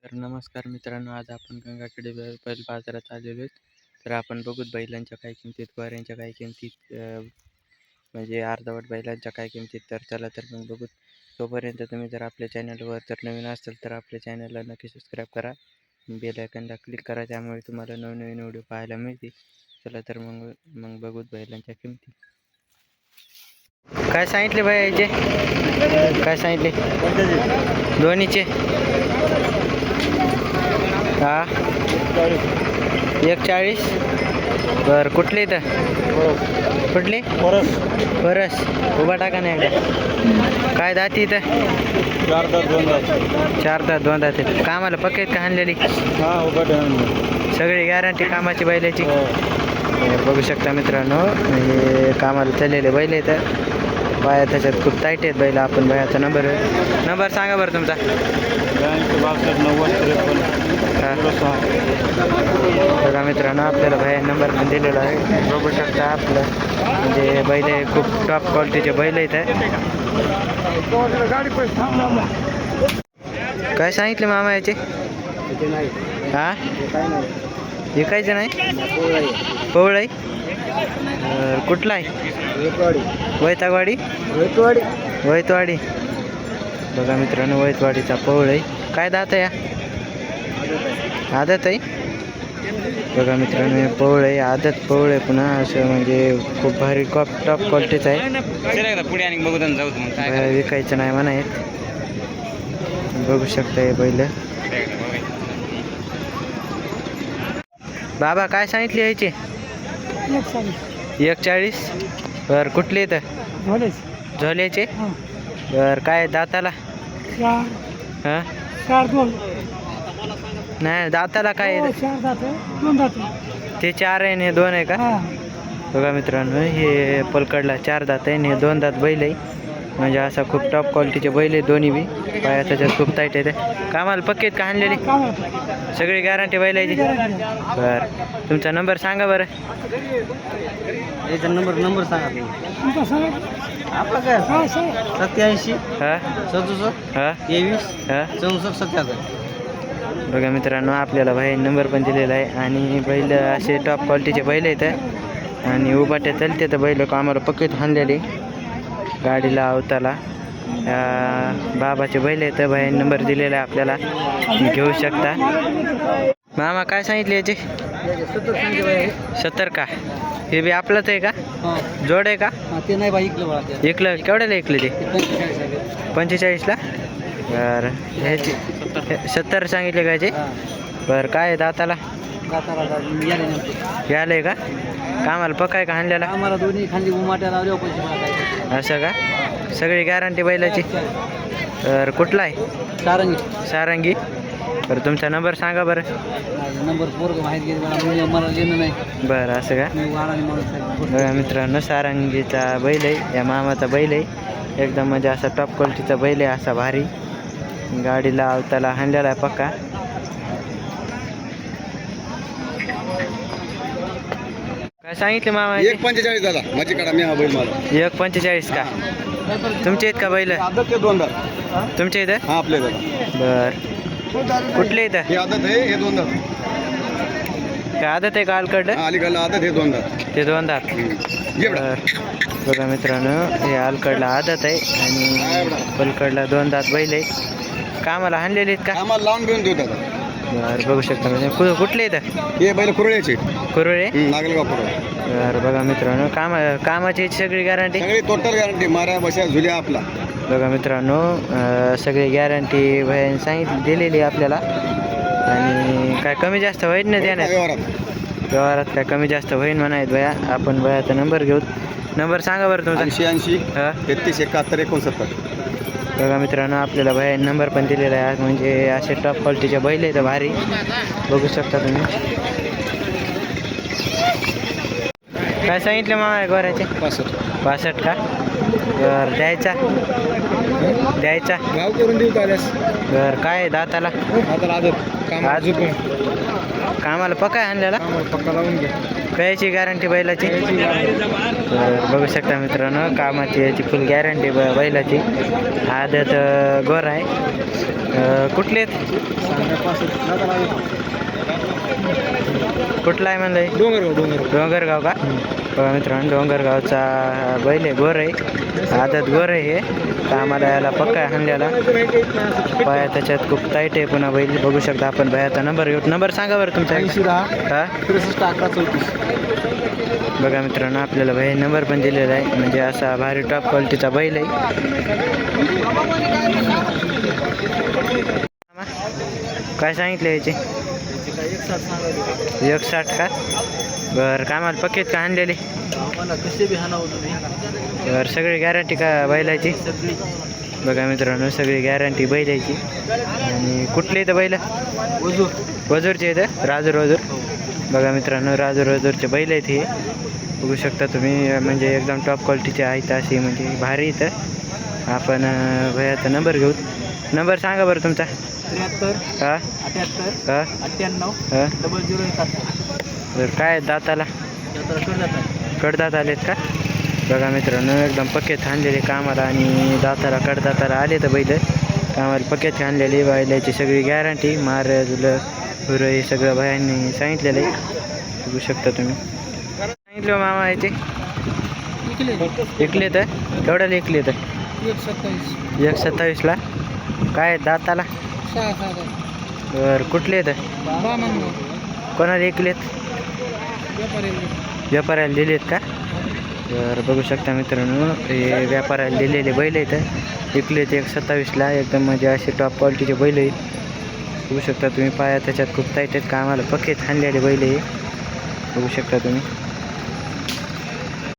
तर नमस्कार मित्रांनो, आज आपण गंगाखेडे बैल बाजारात आलेलो आहेत. तर आपण बघूत बैलांच्या काय किमतीत, गोऱ्यांच्या काय किमतीत, म्हणजे अर्धवट बैलांच्या काय किमतीत. तर चला तर मग बघूत. तोपर्यंत तुम्ही जर आपल्या चॅनलवर तर नवीन असाल तर आपल्या चॅनलला नक्की सबस्क्राईब करा, बेल आयकॉनला क्लिक करा, त्यामुळे तुम्हाला नवनवीन व्हिडिओ पाहायला मिळतील. चला तर मग मग बघूत बैलांच्या किमती. काय सांगितले भाई याचे? काय सांगितले दोन्हीचे? हा 140. बरं, कुठले इथं? कुठले? परस. उभा टाका नाही एकदा. काय दाती इथं? 4 दात 2 दात. 4 दात 2 दात. कामाला पक्के का आणलेली? हा उभा ठेवून सगळी गॅरंटी कामाची बैलाची. बघू शकता मित्रांनो, म्हणजे कामाला चाललेले बैल आहेत. बाया त्याच्यात खूप टाईट आहेत बैल. आपण बायाचा नंबर सांगा बरं तुमचा. 82 बघा मित्रांनो, आपल्याला बाया नंबर पण दिलेला आहे. बघू शकता आपलं म्हणजे बैल खूप टॉप क्वालिटीचे बैल आहेत. काय सांगितले मामा याचे? हा विकायचं नाही? पवळ आहे. कुठला आहे? वैतागवाडी. वैतवाडी. बघा मित्रांनो, वैतवाडीचा पवळ आहे. काय दात आहे? आदत आहे. बघा मित्रांनो, पवळ आहे, आदत पवळ आहे पुन्हा. असं म्हणजे खूप भारी टॉप क्वालिटीचं आहे. पुढे आणि बघू जाऊ विकायचं नाही म्हणा. बघू शकता हे बैल. बाबा काय सांगितले यायचे? 140. बरं, कुठले इथं? झोल्याचे. बरं, काय दाताला? हां नाही, दाताला काय? ते 4 आहे आणि 2 आहे का? बघा मित्रांनो, हे पलकडला 4 दात आहे आणि 2 दात बैल आहे. म्हणजे असा खूप टॉप क्वालिटीचे बैल आहे दोन्ही बी. पाया त्याच्यात खूप टाईट आहे. कामाला पक्केत का आणलेली? सगळी गॅरंटी बैलाची. बरं, तुमचा नंबर सांगा बरं. याचा नंबर सांगा आपला काय? 87 हां 67 हां 23 हां 64 77. बघा मित्रांनो, आपल्याला बाई नंबर पण दिलेला आहे. आणि बैल असे टॉप क्वालिटीचे बैल आहेत. आणि उभाट्या चालते तर बैल आम्हाला पक्केत हाणलेले. गाडीला अवताला बाबाचे बैल आहेत. बाई नंबर दिलेला आहे आपल्याला, घेऊ शकता. मामा काय सांगितले याचे? 70 का? हे बी आपलंच आहे का? जोड आहे का? ते नाही बाई इकलं. केवढ्याला इकलं ते? 45ला. बरं, ह्याची 70 सांगितले का याचे? बरं, काय आहे दाताला? यायला का? कामाला पक्का का हाणलेला? आम्हाला दोन्ही खांदी उमाट्या लावले पैसे. असं का? सगळी गॅरंटी बैलाची. तर कुठला आहे? सारंगी. बरं, तुमचा नंबर सांगा बरं. नंबर माहिती मला लिहिणं नाही. बरं, असं का? बघा मित्रांनो, सारंगीचा बैल आहे, या मामाचा बैल आहे. एकदम म्हणजे असा टॉप क्वालिटीचा बैल आहे, असा भारी. गाडीला अवताला हाणलेला आहे पक्का. काय सांगितले मामा? 145 दादा माझी काढा. मी हा बैल मला 145 का? तुमचे आहेत का बैल? आदत ते 2 दात. तुमच्या इथं? हा आपले दादा. बरं, कुठले इथं? हे आदत आहे, हे 2 दात. काय आदत आहे का अलीकडं? अलीकडला आदत हे 2 दात. ते 2 दात. बघा मित्रांनो, हे अलीकडला आदत आहे आणि पलीकडला 2 दात बैल आहे. कामाला हाणलेले आहेत का? आम्हाला लावून घेऊन देऊ दादा. बरं, बघू शकता. म्हणजे कुठले इथं? हे बैल कुरळ्याचे. कुरुळे. नागलगाव कुरळे. बरं, बघा मित्रांनो, कामाची सगळी गॅरंटी. सगळी टोटल गॅरंटी. मारा बशा झुल्या आपला. बघा मित्रांनो, सगळी गॅरंटी भयाने सांगितली दिलेली आपल्याला. आणि काय कमी जास्त होईल ना त्याने? व्यवहारात काय कमी जास्त होईल म्हणायत भया. आपण भयाचा नंबर घेऊ. नंबर सांगा बरं तुमचा. 80 हां 33 71 69. बघा मित्रांनो, आपल्याला भया नंबर पण दिलेला आहे. म्हणजे असे टॉप क्वालिटीचे बैल आहेत भारी. बघू शकता तुम्ही. काय सांगितले मामा गोऱ्याचे? 65. 65 का? बरं द्यायचा द्यायचा गाव करून देऊ आल्यास बरं काय दाताला आता आदत काम आज झुकून कामाला पक्का आणलेला पक्का लावून घ्या कायची गॅरंटी बैलाची बरं बघू शकता मित्रांनो कामाची याची फुल गॅरंटी बैलाची आदत गोर आहे कुठले कुठला आहे म्हणलं डोंगरगाव का बघा मित्रांनो डोंगरगावचा बैल आहे गोर आहे आदत गोर आहे हे कामाला याला पक्का आहे हल्ल्याला पाया त्याच्यात खूप टाईट आहे पुन्हा बैल बघू शकता आपण बायाचा नंबर सांगा बरं तुमचा 80 हा 63 11 34 बघा मित्रांनो आपल्याला भाई नंबर पण दिलेला आहे म्हणजे असा भारी टॉप क्वालिटीचा बैल आहे काय सांगितलं याची 160 का बरं कामाला पक्केत का आणलेली कसे बी हाणावं तुम्ही बरं सगळी गॅरंटी का बैलाची बघा मित्रांनो सगळी गॅरंटी बैलाची आणि कुठले इथं बैल वजूरचे इथं राजूर बघा मित्रांनो राजूरचे बैल आहेत हे बघू शकता तुम्ही म्हणजे एकदम टॉप क्वालिटीचे आहेत अशी म्हणजे भारी इथं आपण भैयाचा नंबर घेऊ नंबर सांगा बरं तुमचा 73 हां 78 हां 98 हां 007 बरं काय दाताला कडदात आलेत का बघा मित्रांनो एकदम पक्केत आणलेले कामाला आणि दाताला कडदाताला आले तर बैल कामाला पक्केत आणलेली बैलाची सगळी गॅरंटी मार जुलं हुरं हे सगळं बायांनी सांगितलेलं आहे बघू शकता तुम्ही सांगितलं मामा याचे विकले तर केवढ्याला विकले तर 127ला काय दाताला बरं कुठले तर कोणाला विकलेत व्यापाऱ्याला दिलेत का तर बघू शकता मित्रांनो हे व्यापाऱ्याला दिलेले बैल आहेत विकलेत 127ला एकदम म्हणजे असे टॉप क्वालिटीचे बैल आहेत बघू शकता तुम्ही पाया त्याच्यात खूप टाईट आहेत कामाला पक्केत आणलेले बैल आहे बघू शकता तुम्ही